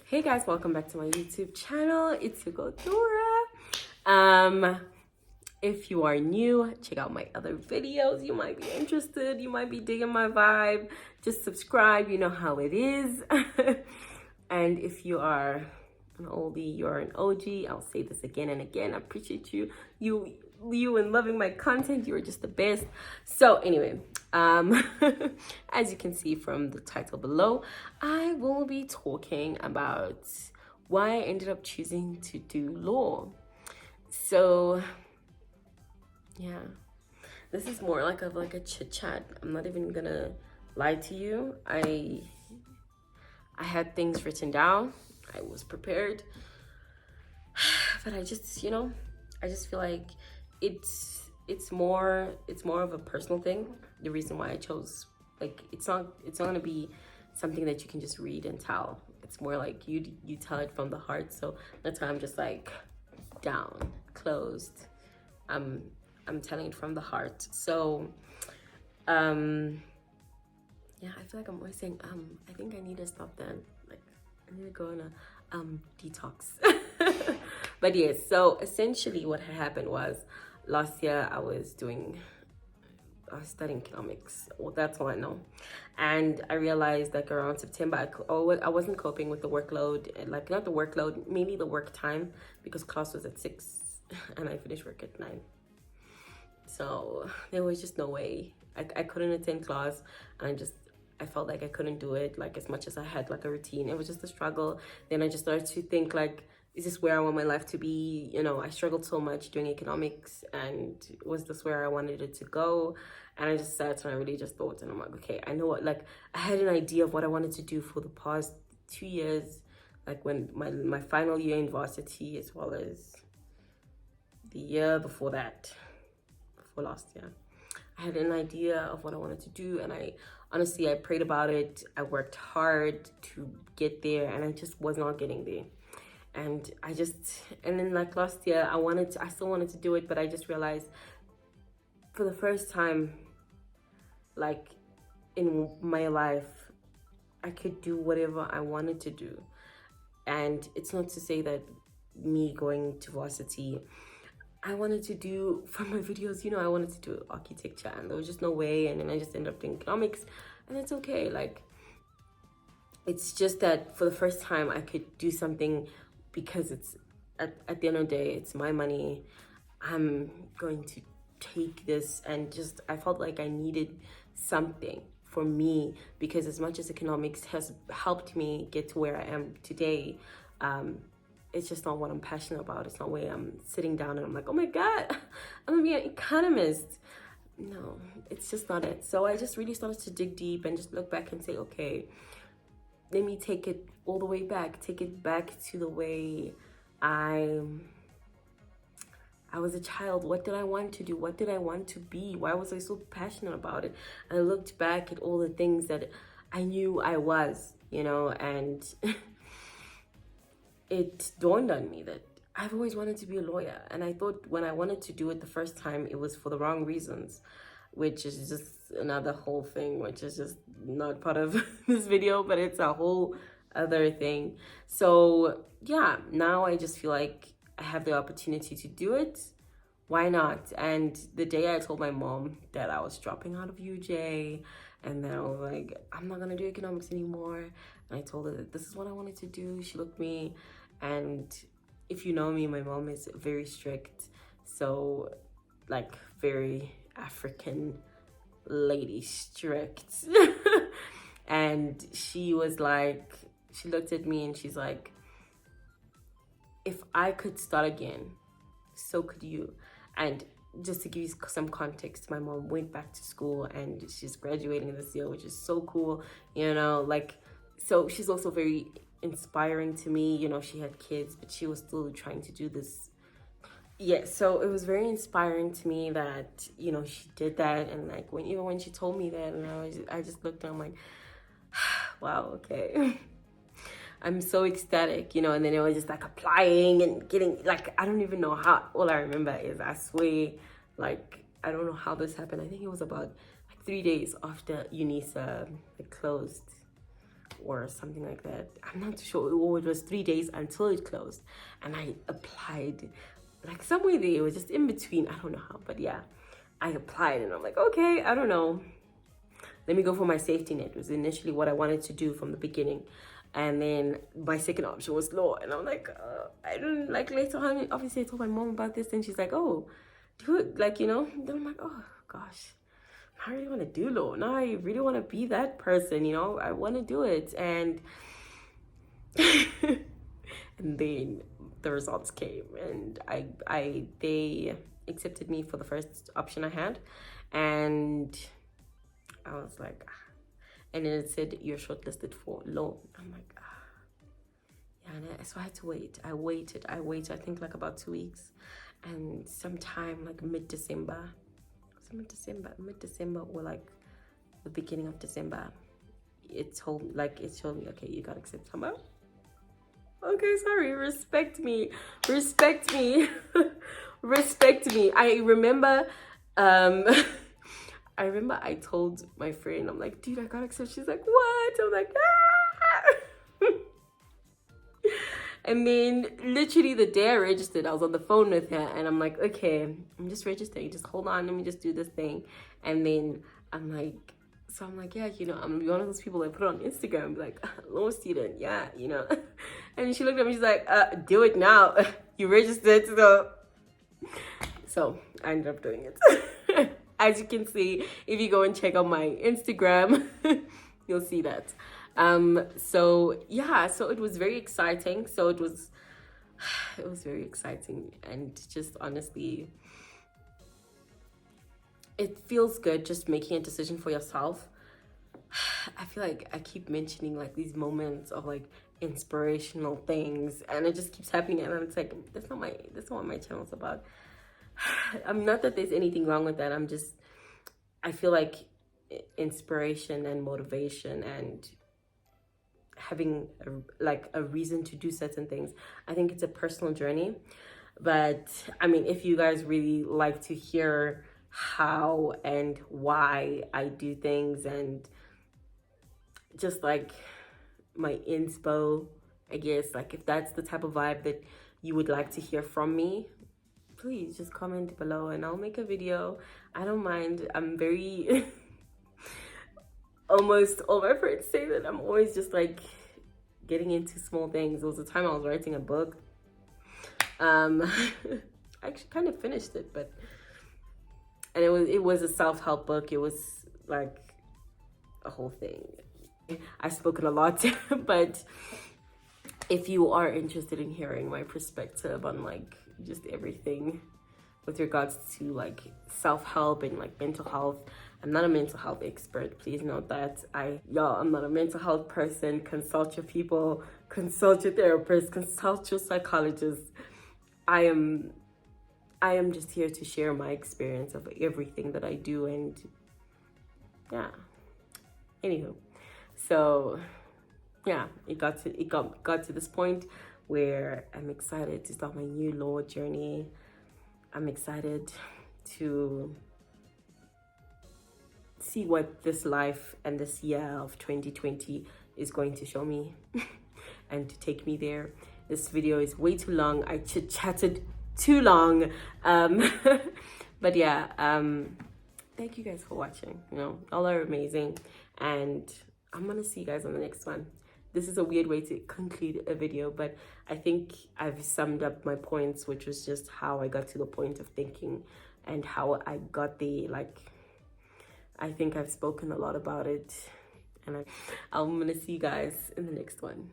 Hey guys, welcome back to my YouTube channel. It's your girl Dora. If you are new, check out my other videos. You might be interested, you might be digging my vibe. Just subscribe, you know how it is. And if you are an oldie, you're an OG, I'll say this again and again. I appreciate you and loving my content. You're just the best. So anyway, as you can see from the title below, I will be talking about why I ended up choosing to do law. So yeah, this is more like a chit chat. I'm not even gonna lie to you. I had things written down. I was prepared, but I just, I just feel like it's more of a personal thing. The reason why I chose, like, it's not gonna be something that you can just read and tell. It's more like you tell it from the heart. So that's why I'm just like down, closed. I'm telling it from the heart. So yeah, I feel like I'm always saying I think I need to stop that. Like, I need to go on a detox. But yes, so essentially what had happened was last year I was studying economics. Well, that's all I know. And I realized like around September, I wasn't coping with the workload, like not the workload, maybe the work time, because class was at 6 and I finished work at 9. So there was just no way. I couldn't attend class, and I felt like I couldn't do it like as much as I had like a routine. It was just a struggle. Then I just started to think like, is this where I want my life to be? I struggled so much doing economics, and was this where I wanted it to go? And I just sat and I really just thought, and I'm like, okay, I know what, like I had an idea of what I wanted to do for the past 2 years, like when my final year in varsity, as well as the year before that, before last year. I had an idea of what I wanted to do, and I prayed about it. I worked hard to get there, and I just was not getting there. And then like last year, I still wanted to do it, but I just realized for the first time, like in my life, I could do whatever I wanted to do. And it's not to say that me going to varsity, I wanted to do, from my videos, I wanted to do architecture, and there was just no way. And then I just ended up doing economics, and it's okay. Like, it's just that for the first time I could do something, because it's at the end of the day, it's my money. I'm going to take this, and just I felt like I needed something for me, because as much as economics has helped me get to where I am today, it's just not what I'm passionate about. It's not where I'm sitting down and I'm like, oh my God, I'm gonna be an economist. No, it's just not it. So I just really started to dig deep and just look back and say, okay, let me take it all the way back. Take it back to the way I was a child. What did I want to do? What did I want to be? Why was I so passionate about it? And I looked back at all the things that I knew I was, and it dawned on me that I've always wanted to be a lawyer. And I thought when I wanted to do it the first time, it was for the wrong reasons, which is just another whole thing, which is just not part of this video, but it's a whole other thing. So yeah, now I just feel like I have the opportunity to do it. Why not? And the day I told my mom that I was dropping out of UJ, and then I was like, I'm not gonna do economics anymore, and I told her that this is what I wanted to do, she looked at me, and if you know me, my mom is very strict. So like very African lady strict. And she was like, she looked at me and she's like, if I could start again, so could you. And just to give you some context, my mom went back to school and she's graduating this year, which is so cool, like, so she's also very inspiring to me. She had kids, but she was still trying to do this. Yeah, so it was very inspiring to me that, she did that. And like, even when she told me that, and I just looked and I'm like, wow, okay. I'm so ecstatic, and then it was just like applying and getting, like, I don't even know how. All I remember is, I swear, like, I don't know how this happened. I think it was about like 3 days after Unisa closed. or something like that. I'm not sure. It was 3 days until it closed, and I applied like somewhere there. It was just in between. I don't know how, but yeah, I applied, and I'm like, okay, I don't know. Let me go for my safety net. It was initially what I wanted to do from the beginning. And then my second option was law. And I'm like, I don't, like, later on, obviously I told my mom about this, and she's like, oh, do it, like, you know. Then I'm like, oh gosh, I really want to do law. Now I really want to be that person, you know. I want to do it. And and then the results came, and they accepted me for the first option I had, and I was like, and then it said you're shortlisted for law. I'm like, yeah. And so I had to wait. I waited. I think like about 2 weeks, and sometime like mid-December, or like the beginning of December, it told me, okay, you got accepted. I'm like, okay, sorry, respect me. Respect me. I remember I told my friend, I'm like, dude, I got accepted. She's like, what? I'm like, ah. And then literally the day I registered, I was on the phone with her, and I'm like, okay, I'm just registering. Just hold on, let me just do this thing. And then I'm like, yeah, you know, I'm gonna be one of those people that put it on Instagram, like, law student, yeah, you know. And she looked at me, she's like, do it now. You registered, so I ended up doing it. As you can see, if you go and check out my Instagram, you'll see that. So yeah, so it was very exciting. So it was very exciting, and just honestly, it feels good just making a decision for yourself. I feel like I keep mentioning like these moments of like inspirational things, and it just keeps happening, and it's like, that's not what my channel's about. I'm not that there's anything wrong with that. I feel like inspiration and motivation and having a reason to do certain things, I think it's a personal journey. But I mean, if you guys really like to hear how and why I do things, and just like my inspo, I guess, like if that's the type of vibe that you would like to hear from me, please just comment below and I'll make a video. I don't mind. I'm very almost all my friends say that I'm always just like getting into small things. There was a time I was writing a book. I actually kind of finished it, and it was a self-help book. It was like a whole thing. I've spoken a lot, but if you are interested in hearing my perspective on like just everything with regards to like self-help and like mental health, I'm not a mental health expert, please note that. I'm not a mental health person. Consult your people, consult your therapist, consult your psychologist. I am just here to share my experience of everything that I do, and yeah. Anywho, so yeah, it got to this point where I'm excited to start my new law journey. I'm excited to see what this life and this year of 2020 is going to show me and to take me there. This video is way too long. I chit-chatted too long. But yeah, thank you guys for watching. You know, y'all are amazing, and I'm gonna see you guys on the next one. This is a weird way to conclude a video, but I think I've summed up my points, which was just how I got to the point of thinking and how I got there. Like, I think I've spoken a lot about it, and I'm gonna see you guys in the next one.